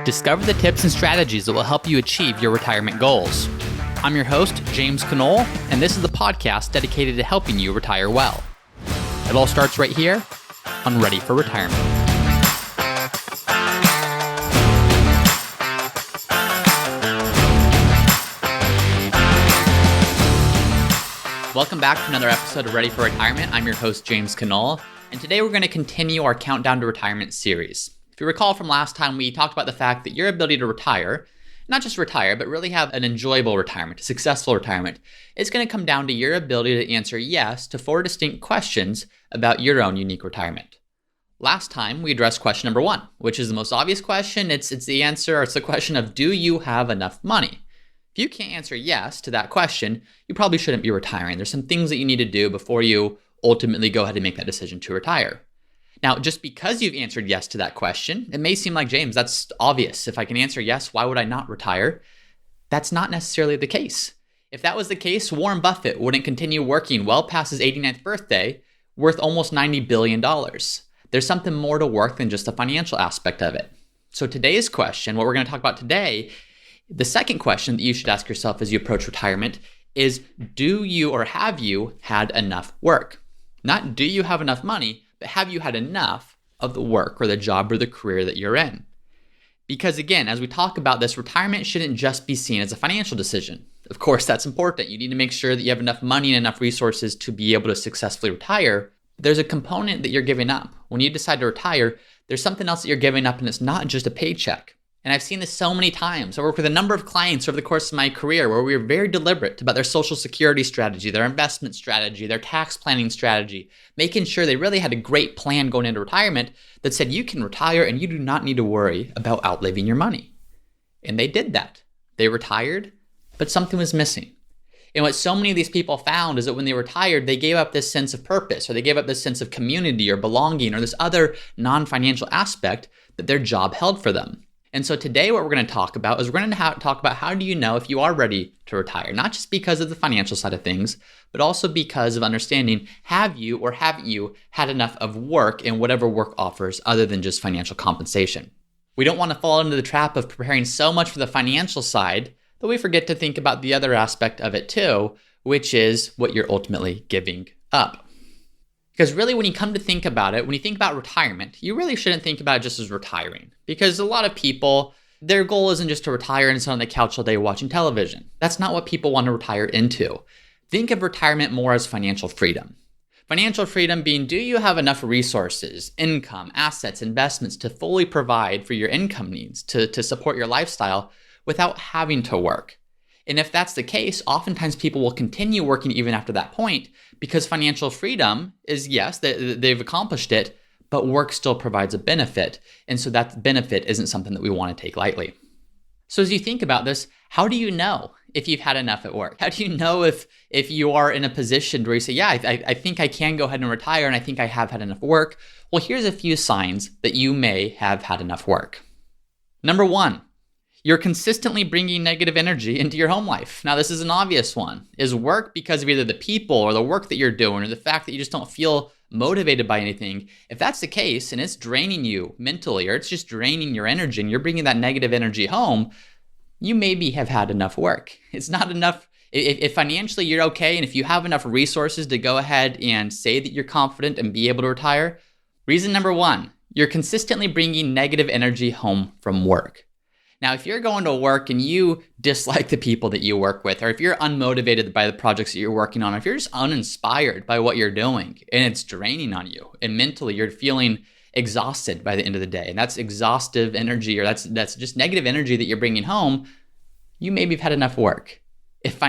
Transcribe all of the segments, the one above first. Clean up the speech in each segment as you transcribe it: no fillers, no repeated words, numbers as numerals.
Discover the tips and strategies that will help you achieve your retirement goals. I'm your host, James Knoll, and this is the podcast dedicated to helping you retire well. It all starts right here on Ready for Retirement. Welcome back to another episode of Ready for Retirement. I'm your host, James Knoll, and today we're going to continue our Countdown to Retirement series. If you recall from last time, we talked about the fact that your ability to retire, not just retire, but really have an enjoyable retirement, a successful retirement, is going to come down to your ability to answer yes to 4 distinct questions about your own unique retirement. Last time, we addressed question number 1, which is the most obvious question. It's the answer, or it's the question of, do you have enough money? If you can't answer yes to that question, you probably shouldn't be retiring. There's some things that you need to do before you ultimately go ahead and make that decision to retire. Now, just because you've answered yes to that question, it may seem like, James, that's obvious. If I can answer yes, why would I not retire? That's not necessarily the case. If that was the case, Warren Buffett wouldn't continue working well past his 89th birthday, worth almost $90 billion. There's something more to work than just the financial aspect of it. So today's question, what we're going to talk about today, the second question that you should ask yourself as you approach retirement is, do you or have you had enough work? Not do you have enough money, but have you had enough of the work or the job or the career that you're in? Because again, as we talk about this, retirement shouldn't just be seen as a financial decision. Of course, that's important. You need to make sure that you have enough money and enough resources to be able to successfully retire. There's a component that you're giving up. When you decide to retire, there's something else that you're giving up, and it's not just a paycheck. And I've seen this so many times. I work with a number of clients over the course of my career where we were very deliberate about their social security strategy, their investment strategy, their tax planning strategy, making sure they really had a great plan going into retirement that said you can retire and you do not need to worry about outliving your money. And they did that. They retired, but something was missing. And what so many of these people found is that when they retired, they gave up this sense of purpose, or they gave up this sense of community or belonging, or this other non-financial aspect that their job held for them. And so today what we're going to talk about is we're going to talk about how do you know if you are ready to retire, not just because of the financial side of things, but also because of understanding, have you or haven't you had enough of work in whatever work offers other than just financial compensation. We don't want to fall into the trap of preparing so much for the financial side that we forget to think about the other aspect of it too, which is what you're ultimately giving up. Because really, when you come to think about it, when you think about retirement, you really shouldn't think about it just as retiring. Because a lot of people, their goal isn't just to retire and sit on the couch all day watching television. That's not what people want to retire into. Think of retirement more as financial freedom. Financial freedom being, do you have enough resources, income, assets, investments to fully provide for your income needs, to support your lifestyle without having to work? And if that's the case, oftentimes people will continue working even after that point, because financial freedom is, yes, they've accomplished it, but work still provides a benefit. And so that benefit isn't something that we want to take lightly. So as you think about this, how do you know if you've had enough at work? How do you know if you are in a position where you say, yeah, I think I can go ahead and retire, and I think I have had enough work? Well, here's a few signs that you may have had enough work. Number 1, you're consistently bringing negative energy into your home life. Now, this is an obvious one. Is work because of either the people or the work that you're doing or the fact that you just don't feel motivated by anything? If that's the case and it's draining you mentally, or it's just draining your energy and you're bringing that negative energy home, you maybe have had enough work. It's not enough. If financially you're okay and if you have enough resources to go ahead and say that you're confident and be able to retire, reason number 1, you're consistently bringing negative energy home from work. Now, if you're going to work and you dislike the people that you work with, or if you're unmotivated by the projects that you're working on, or if you're just uninspired by what you're doing and it's draining on you, and mentally you're feeling exhausted by the end of the day, and that's exhaustive energy, or that's just negative energy that you're bringing home, you maybe have had enough work. If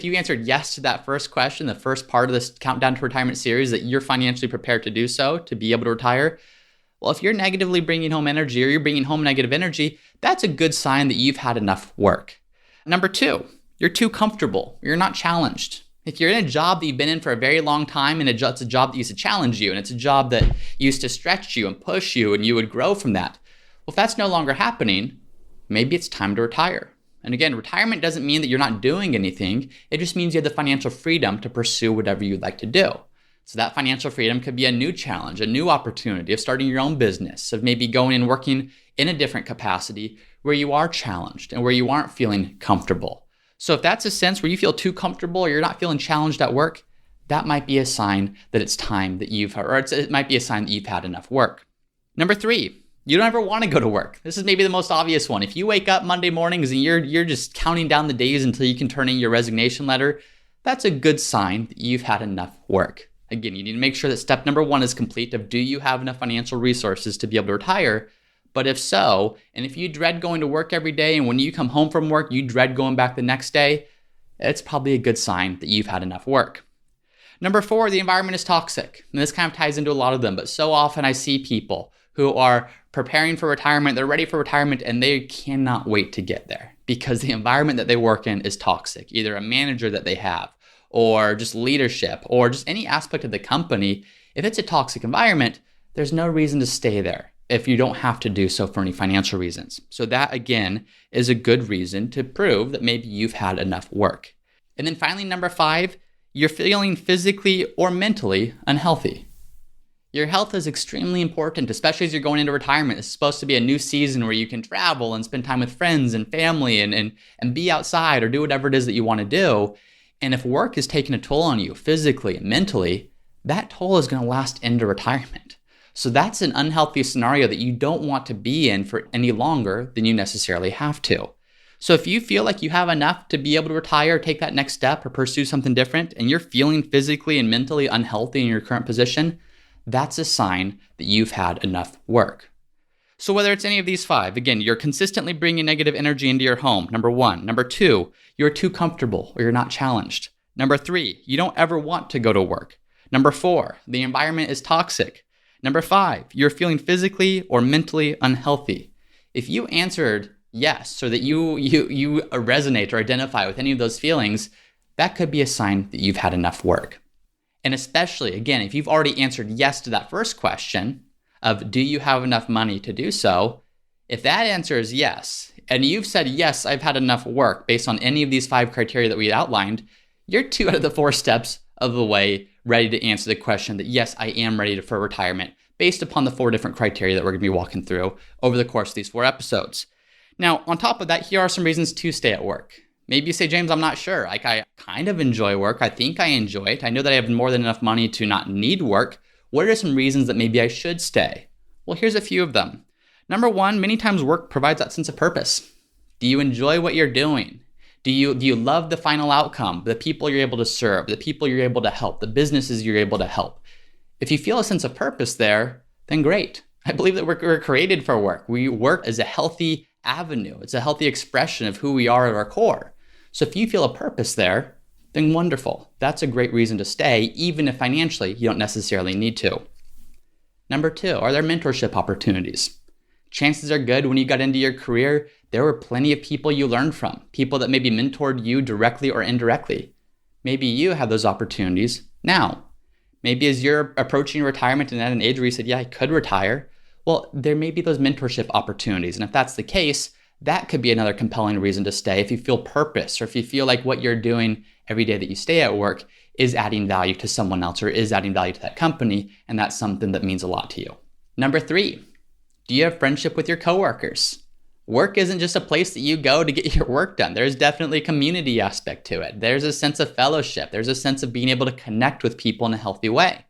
you answered yes to that first question, the first part of this Countdown to Retirement series, that you're financially prepared to do so, to be able to retire, well, if you're negatively bringing home energy, or you're bringing home negative energy, that's a good sign that you've had enough work. Number 2, you're too comfortable. You're not challenged. If you're in a job that you've been in for a very long time, and it's a job that used to challenge you, and it's a job that used to stretch you and push you, and you would grow from that, well, if that's no longer happening, maybe it's time to retire. And again, retirement doesn't mean that you're not doing anything. It just means you have the financial freedom to pursue whatever you'd like to do. So that financial freedom could be a new challenge, a new opportunity of starting your own business, of maybe going and working in a different capacity where you are challenged and where you aren't feeling comfortable. So if that's a sense where you feel too comfortable or you're not feeling challenged at work, that might be a sign that it's time that it might be a sign that you've had enough work. Number 3, you don't ever want to go to work. This is maybe the most obvious one. If you wake up Monday mornings and you're just counting down the days until you can turn in your resignation letter, that's a good sign that you've had enough work. Again, you need to make sure that step number 1 is complete of do you have enough financial resources to be able to retire? But if so, and if you dread going to work every day and when you come home from work, you dread going back the next day, it's probably a good sign that you've had enough work. Number 4, the environment is toxic. And this kind of ties into a lot of them, but so often I see people who are preparing for retirement, they're ready for retirement, and they cannot wait to get there because the environment that they work in is toxic. Either a manager that they have, or just leadership, or just any aspect of the company. If it's a toxic environment, there's no reason to stay there if you don't have to do so for any financial reasons. So that, again, is a good reason to prove that maybe you've had enough work. And then finally, number 5, you're feeling physically or mentally unhealthy. Your health is extremely important, especially as you're going into retirement. It's supposed to be a new season where you can travel and spend time with friends and family and be outside or do whatever it is that you want to do. And if work is taking a toll on you physically and mentally, that toll is going to last into retirement. So that's an unhealthy scenario that you don't want to be in for any longer than you necessarily have to. So if you feel like you have enough to be able to retire, take that next step, or pursue something different, and you're feeling physically and mentally unhealthy in your current position, that's a sign that you've had enough work. So whether it's any of these 5, again, you're consistently bringing negative energy into your home, number 1. Number 2, you're too comfortable or you're not challenged. Number 3, you don't ever want to go to work. Number 4, the environment is toxic. Number 5, you're feeling physically or mentally unhealthy. If you answered yes, so that you resonate or identify with any of those feelings, that could be a sign that you've had enough work. And especially, again, if you've already answered yes to that first question of do you have enough money to do so, if that answer is yes, and you've said, yes, I've had enough work based on any of these 5 criteria that we outlined, you're 2 out of the 4 steps of the way ready to answer the question that, yes, I am ready for retirement based upon the 4 different criteria that we're going to be walking through over the course of these 4 episodes. Now, on top of that, here are some reasons to stay at work. Maybe you say, James, I'm not sure. I kind of enjoy work. I think I enjoy it. I know that I have more than enough money to not need work. What are some reasons that maybe I should stay? Well, here's a few of them. Number 1, many times work provides that sense of purpose. Do you enjoy what you're doing? Do you love the final outcome, the people you're able to serve, the people you're able to help, the businesses you're able to help? If you feel a sense of purpose there, then great. I believe that we're created for work. We work as a healthy avenue. It's a healthy expression of who we are at our core. So if you feel a purpose there, then wonderful. That's a great reason to stay, even if financially you don't necessarily need to. Number 2, are there mentorship opportunities? Chances are good when you got into your career, there were plenty of people you learned from, people that maybe mentored you directly or indirectly. Maybe you have those opportunities now. Maybe as you're approaching retirement and at an age where you said, yeah, I could retire, well, there may be those mentorship opportunities. And if that's the case, that could be another compelling reason to stay if you feel purpose or if you feel like what you're doing every day that you stay at work is adding value to someone else or is adding value to that company, and that's something that means a lot to you. Number 3, do you have friendship with your coworkers? Work isn't just a place that you go to get your work done. There's definitely a community aspect to it. There's a sense of fellowship. There's a sense of being able to connect with people in a healthy way.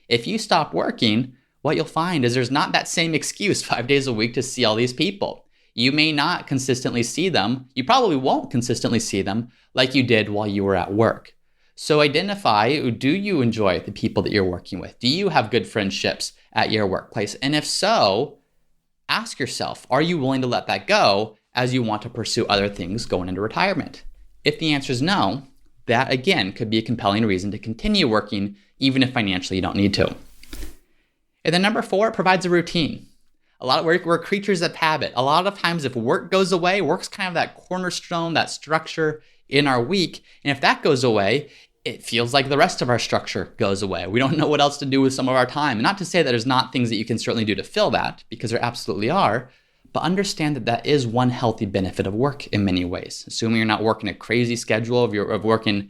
If you stop working, what you'll find is there's not that same excuse 5 days a week to see all these people. You may not consistently see them. You probably won't consistently see them like you did while you were at work. So identify, do you enjoy the people that you're working with? Do you have good friendships at your workplace? And if so, ask yourself, are you willing to let that go as you want to pursue other things going into retirement? If the answer is no, that again could be a compelling reason to continue working even if financially you don't need to. And then number 4, it provides a routine. We're creatures of habit. A lot of times if work goes away, work's kind of that cornerstone, that structure in our week. And if that goes away, it feels like the rest of our structure goes away. We don't know what else to do with some of our time. And not to say that there's not things that you can certainly do to fill that, because there absolutely are, but understand that that is one healthy benefit of work in many ways. Assuming you're not working a crazy schedule of working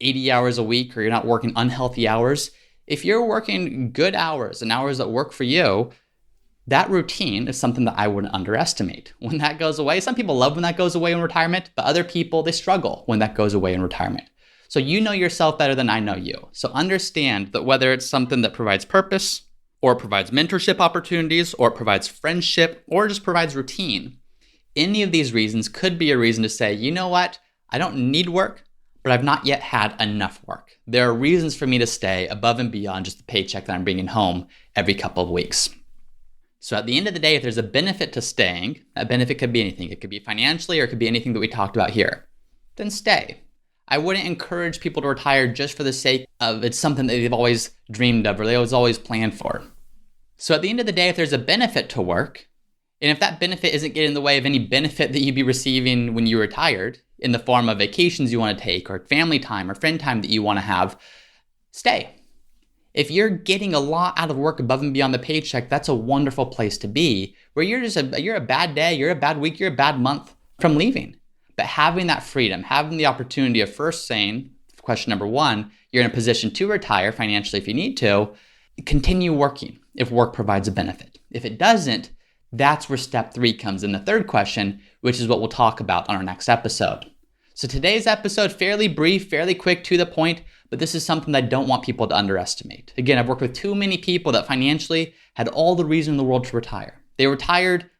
80 hours a week or you're not working unhealthy hours, If you're working good hours and hours that work for you, that routine is something that I wouldn't underestimate. When that goes away, some people love when that goes away in retirement, but other people, they struggle when that goes away in retirement. So you know yourself better than I know you. So understand that whether it's something that provides purpose, or it provides mentorship opportunities, or it provides friendship, or just provides routine, any of these reasons could be a reason to say, you know what, I don't need work, but I've not yet had enough work. There are reasons for me to stay above and beyond just the paycheck that I'm bringing home every couple of weeks. So at the end of the day, if there's a benefit to staying, that benefit could be anything. It could be financially, or it could be anything that we talked about here. Then stay. I wouldn't encourage people to retire just for the sake of it's something that they've always dreamed of or they always planned for. So at the end of the day, if there's a benefit to work, and if that benefit isn't getting in the way of any benefit that you'd be receiving when you retired in the form of vacations you want to take or family time or friend time that you want to have, stay. If you're getting a lot out of work above and beyond the paycheck, that's a wonderful place to be, where you're a bad day, you're a bad week, you're a bad month from leaving. But having that freedom, having the opportunity of first saying, question number one, you're in a position to retire financially if you need to, continue working if work provides a benefit. If it doesn't, that's where step 3 comes in the third question, which is what we'll talk about on our next episode. So today's episode, fairly brief, fairly quick, to the point, but this is something that I don't want people to underestimate. Again, I've worked with too many people that financially had all the reason in the world to retire. They retired,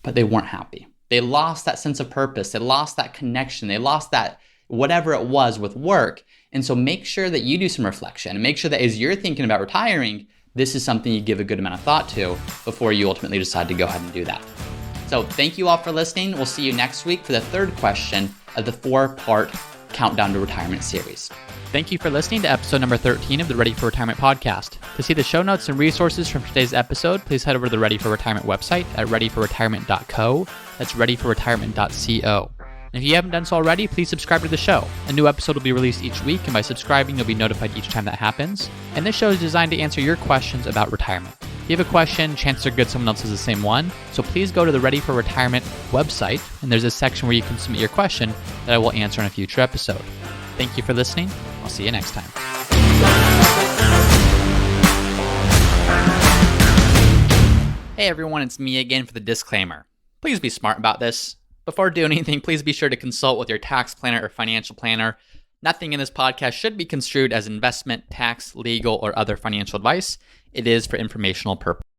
but they weren't happy. They lost that sense of purpose. They lost that connection. They lost that whatever it was with work. And so make sure that you do some reflection and make sure that as you're thinking about retiring, this is something you give a good amount of thought to before you ultimately decide to go ahead and do that. So thank you all for listening. We'll see you next week for the third question of the 4-part Countdown to Retirement series. Thank you for listening to episode number 13 of the Ready for Retirement podcast. To see the show notes and resources from today's episode, please head over to the Ready for Retirement website at readyforretirement.co. That's readyforretirement.co. And if you haven't done so already, please subscribe to the show. A new episode will be released each week, and by subscribing, you'll be notified each time that happens. And this show is designed to answer your questions about retirement. If you have a question, chances are good someone else has the same one. So please go to the Ready for Retirement website, and there's a section where you can submit your question that I will answer in a future episode. Thank you for listening. I'll see you next time. Hey everyone, it's me again for the disclaimer. Please be smart about this. Before doing anything, please be sure to consult with your tax planner or financial planner. Nothing in this podcast should be construed as investment, tax, legal, or other financial advice. It is for informational purposes.